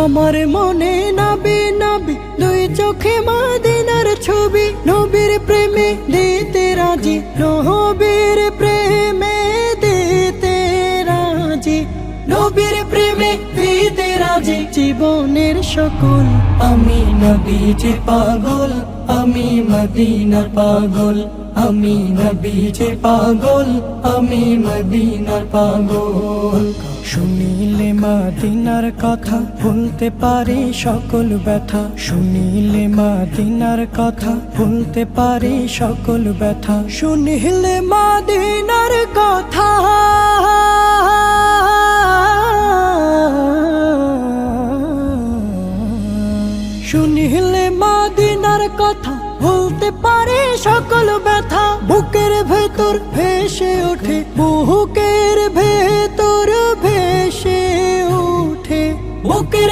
আমার মনে নাবি নাবি দুই চোখে মদিনার ছবি, নবীর প্রেমে দিতে রাজি, নবীর প্রেমে দিতে রাজি, নবীর প্রেমে দিতে রাজি। জীবনের সকল আমি নবীজি পাগল, আমি মদিনার পাগল, আমি নবীজি পাগল, আমি মদিনার পাগল। শুনিলে মদিনার কথা ভুলতে পারি সকল ব্যথা, শুনিলে মদিনার কথা ভুলতে পারি সকল ব্যথা, শুনিলে মদিনার কথা শুনিলে মদিনার কথা ভুলতে পারি সকল ব্যথা। বুকের ভেতর ভেসে ওঠে, বুকের ভেতর ভেসে ওঠে, বুকের